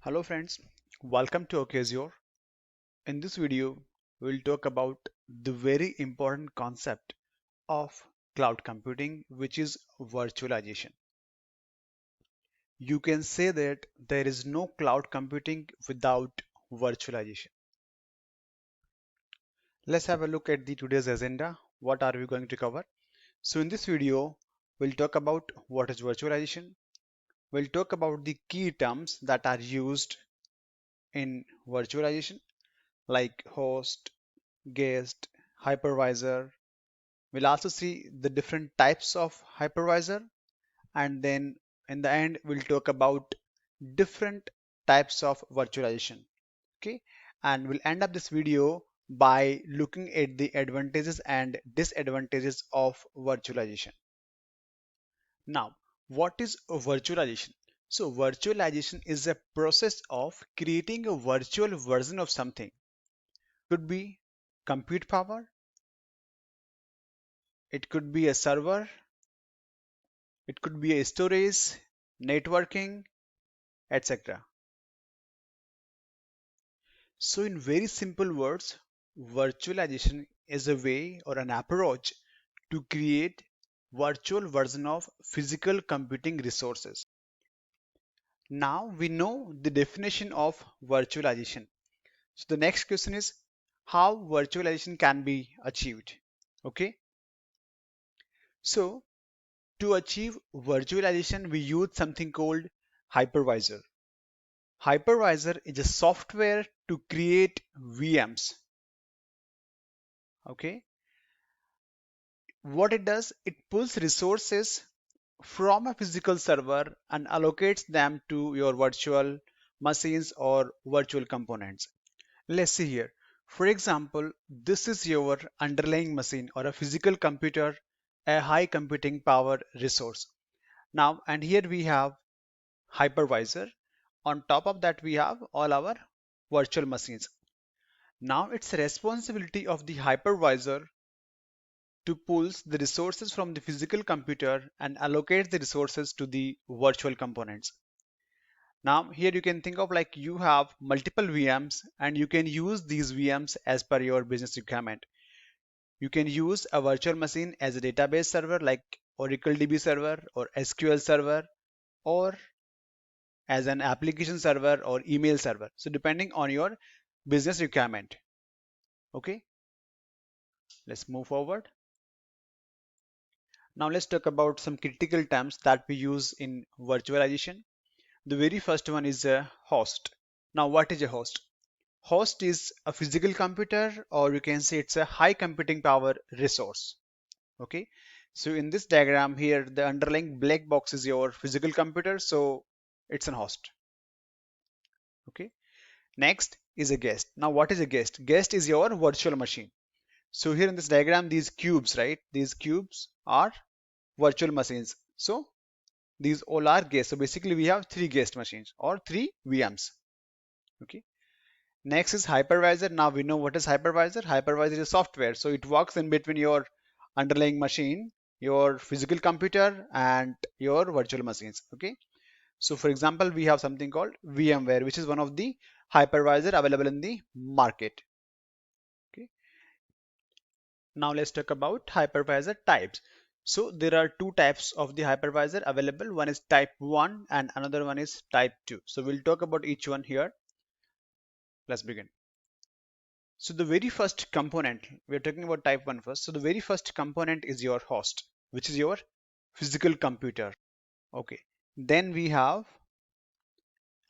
Hello friends, welcome to Azure. In this video, we'll talk about the very important concept of cloud computing, which is virtualization. You can say that there is no cloud computing without virtualization. Let's have a look at the today's agenda. What are we going to cover? So in this video, we'll talk about what is virtualization. We'll talk about the key terms that are used in virtualization like host, guest, hypervisor. We'll also see the different types of hypervisor, and then in the end we'll talk about different types of virtualization. Okay, and we'll end up this video by looking at the advantages and disadvantages of virtualization. Now, what is virtualization? So virtualization is a process of creating a virtual version of something. Could be compute power, it could be a server, it could be a storage, networking, etc. So in very simple words, virtualization is a way or an approach to create virtual version of physical computing resources. Now we know the definition of virtualization. So the next question is how virtualization can be achieved. Okay, so to achieve virtualization, we use something called hypervisor. Hypervisor is a software to create VMs. Okay, what it does, it pulls resources from a physical server and allocates them to your virtual machines or virtual components. Let's see here. For example, this is your underlying machine or a physical computer, a high computing power resource. Now, and here we have hypervisor. On top of that, we have all our virtual machines. Now it's the responsibility of the hypervisor to pull the resources from the physical computer and allocate the resources to the virtual components. Now here you can think of like you have multiple VMs and you can use these VMs as per your business requirement. You can use a virtual machine as a database server like Oracle DB server or SQL server, or as an application server or email server. So depending on your business requirement. Okay, let's move forward. Now let's talk about some critical terms that we use in virtualization. The very first one is a host. Now what is a host? Host is a physical computer, or you can say it's a high computing power resource. Okay. So in this diagram here, the underlying black box is your physical computer. So it's an host. Okay. Next is a guest. Now what is a guest? Guest is your virtual machine. So here in this diagram, these cubes, right? These cubes are virtual machines. So these all are guests. So basically we have three guest machines or three VMs. Okay. Next is hypervisor. Now we know what is hypervisor. Hypervisor is a software. So it works in between your underlying machine, your physical computer and your virtual machines. Okay. So for example, we have something called VMware, which is one of the hypervisor available in the market. Okay. Now let's talk about hypervisor types. So there are two types of the hypervisor available. One is type 1 and another one is type 2. So we'll talk about each one here. Let's begin. So the very first component, we're talking about type 1 first. So the very first component is your host, which is your physical computer. Okay. Then we have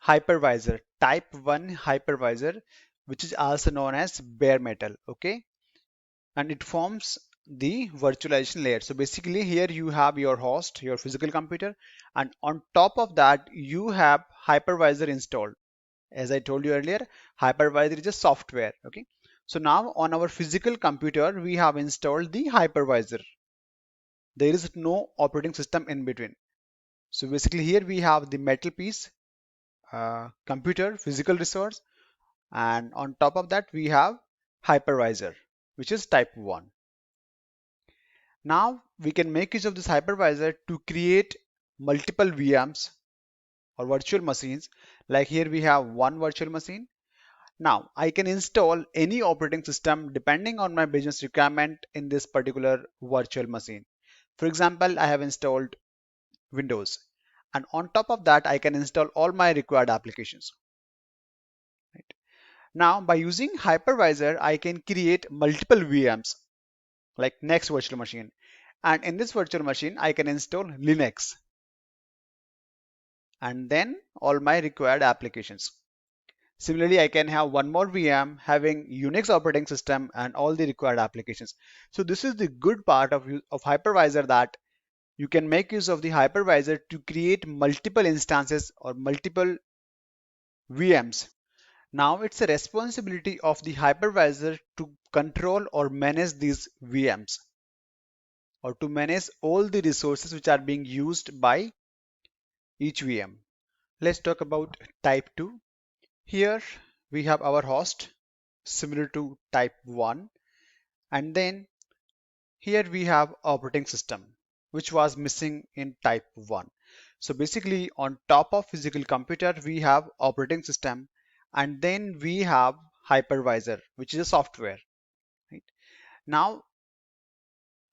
hypervisor, type 1 hypervisor, which is also known as bare metal. Okay. And it forms the virtualization layer. So basically here you have your host, your physical computer, and on top of that you have hypervisor installed. As I told you earlier, hypervisor is a software. Okay, so now on our physical computer we have installed the hypervisor. There is no operating system in between. So basically here we have the metal piece, computer, physical resource, and on top of that we have hypervisor, which is type 1. Now we can make use of this hypervisor to create multiple VMs or virtual machines. Like here we have one virtual machine. Now I can install any operating system depending on my business requirement in this particular virtual machine. For example, I have installed Windows, and on top of that I can install all my required applications. Right? Now by using Hypervisor I can create multiple VMs like next virtual machine, and in this virtual machine I can install Linux and then all my required applications. Similarly, I can have one more VM having Unix operating system and all the required applications. So this is the good part of Hypervisor, that you can make use of the Hypervisor to create multiple instances or multiple VMs. Now it's a responsibility of the Hypervisor to control or manage these VMs, or to manage all the resources which are being used by each VM. Let's talk about type 2. Here we have our host similar to type 1, and then here we have operating system which was missing in type 1. So basically on top of physical computer we have operating system, and then we have hypervisor which is a software. Right? Now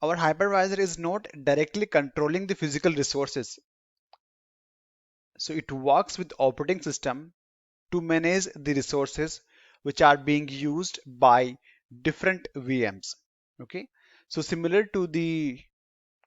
our hypervisor is not directly controlling the physical resources, so it works with operating system to manage the resources which are being used by different VMs. Okay, so similar to the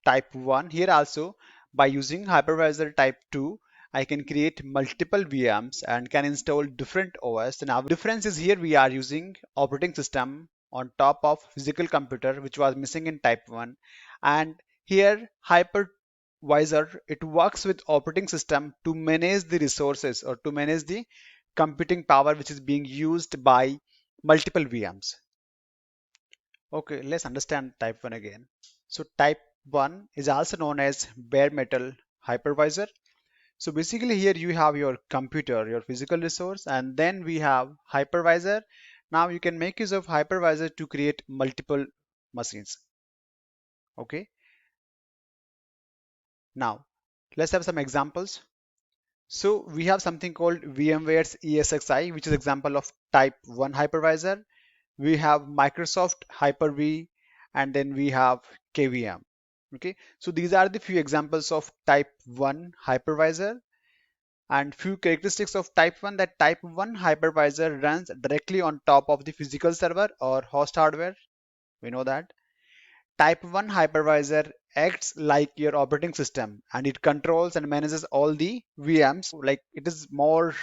type 1, here also by using hypervisor type 2 I can create multiple VMs and can install different OS. Now the difference is here we are using operating system on top of physical computer which was missing in type 1, and here hypervisor, it works with operating system to manage the resources or to manage the computing power which is being used by multiple VMs. Okay, let's understand type 1 again. So type 1 is also known as bare metal hypervisor. So basically here you have your computer, your physical resource, and then we have hypervisor. Now you can make use of hypervisor to create multiple machines. Okay, now let's have some examples. So we have something called VMware's ESXi, which is example of type 1 hypervisor. We have Microsoft Hyper-V, and then we have KVM. Okay, so these are the few examples of type 1 hypervisor, and few characteristics of type 1, that type 1 hypervisor runs directly on top of the physical server or host hardware. We know that. Type 1 hypervisor acts like your operating system, and it controls and manages all the VMs. Like it is more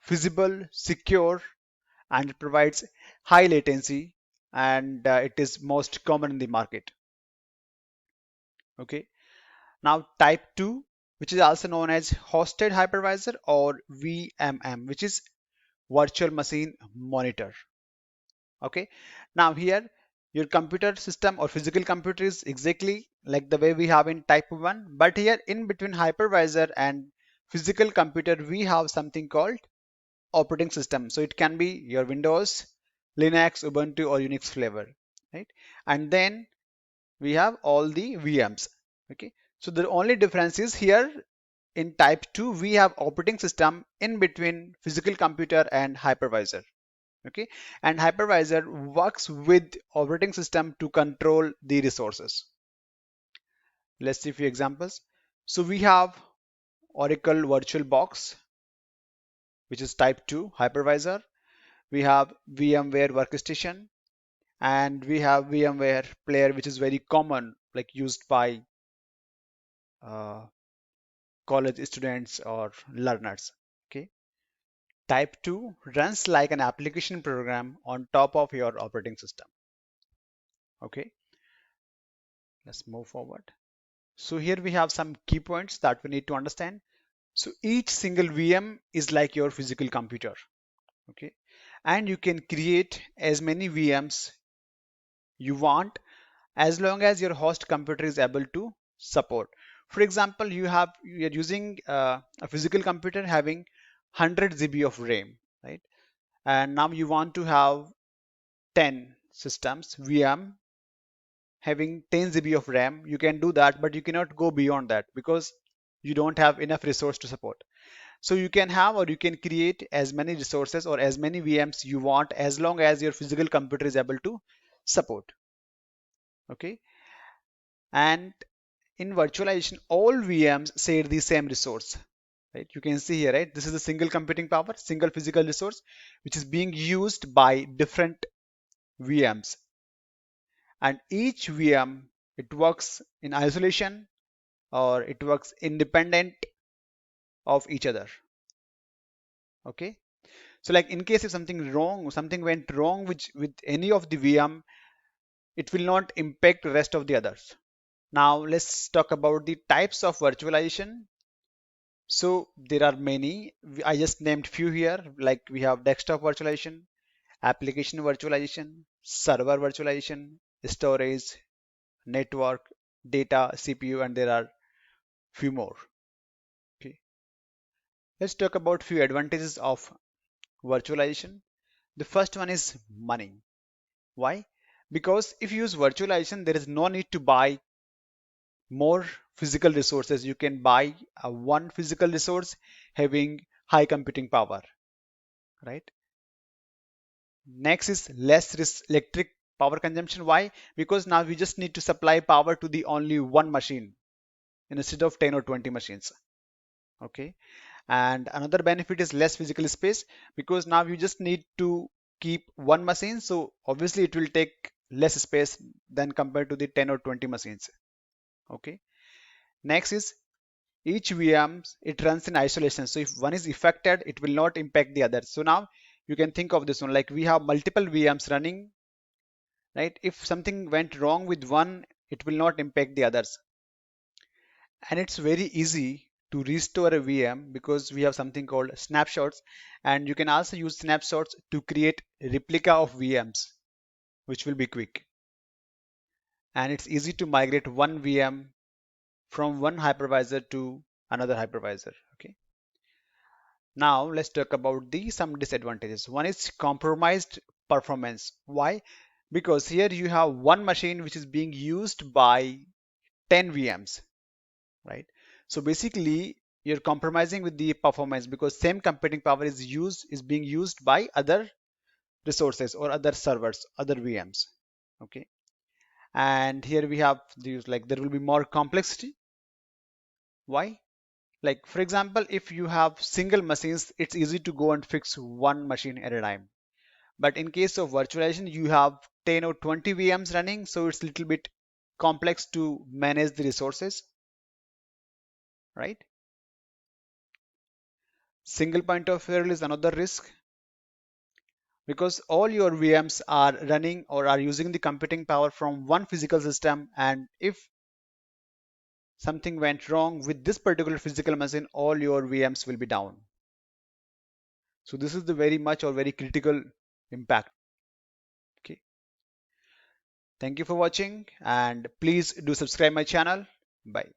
feasible, secure, and it provides high latency, and it is most common in the market. Okay, now type 2, which is also known as hosted hypervisor or VMM, which is virtual machine monitor. Okay, now here your computer system or physical computer is exactly like the way we have in type 1, but here in between hypervisor and physical computer we have something called operating system. So it can be your Windows, Linux, Ubuntu, or Unix flavor, right? And then we have all the VMs. Okay, so the only difference is here in type 2 we have operating system in between physical computer and hypervisor. Okay, and hypervisor works with operating system to control the resources. Let's see a few examples. So we have Oracle VirtualBox, which is type 2 hypervisor. We have VMware Workstation, and we have VMware Player, which is very common, like used by uh, college students or learners. Okay, type 2 runs like an application program on top of your operating system. Okay, let's move forward. So here we have some key points that we need to understand. So each single VM is like your physical computer. Okay, and you can create as many VMs you want as long as your host computer is able to support. For example, you are using a physical computer having 100 GB of RAM, right? And now you want to have 10 systems VM having 10 GB of RAM. You can do that, but you cannot go beyond that because you don't have enough resource to support. So you can have or you can create as many resources or as many VMs you want as long as your physical computer is able to support. Okay. And in virtualization, all VMs share the same resource. Right? You can see here, right? This is a single computing power, single physical resource, which is being used by different VMs. And each VM, it works in isolation or it works independent of each other. Okay. So like in case if something went wrong with any of the VM, it will not impact the rest of the others. Now let's talk about the types of virtualization. So there are many. I just named few here. Like we have desktop virtualization, application virtualization, server virtualization, storage, network, data, CPU, and there are few more. Okay. Let's talk about few advantages of virtualization. The first one is money. Why? Because if you use virtualization, there is no need to buy more physical resources. You can buy one physical resource having high computing power, right? Next is less electric power consumption. Why? Because now we just need to supply power to the only one machine instead of 10 or 20 machines. Okay. And another benefit is less physical space because now you just need to keep one machine. So obviously it will take less space than compared to the 10 or 20 machines. Okay. Next is each VM, it runs in isolation. So if one is affected, it will not impact the other. So now you can think of this one like we have multiple VMs running, right? If something went wrong with one, it will not impact the others. And it's very easy to restore a VM because we have something called snapshots, and you can also use snapshots to create replica of VMs, which will be quick. And it's easy to migrate one VM from one hypervisor to another hypervisor. Okay. Now let's talk about the some disadvantages. One is compromised performance. Why? Because here you have one machine which is being used by 10 VMs, right? So basically you're compromising with the performance because same computing power is being used by other resources or other servers, other VMs. Okay. And here we have these like there will be more complexity. Why? Like for example, if you have single machines, it's easy to go and fix one machine at a time. But in case of virtualization, you have 10 or 20 VMs running, so it's a little bit complex to manage the resources, right? Single point of failure is another risk because all your VMs are running or are using the computing power from one physical system, and if something went wrong with this particular physical machine, all your VMs will be down. So this is the very much or very critical impact. Okay. Thank you for watching and please do subscribe my channel. Bye.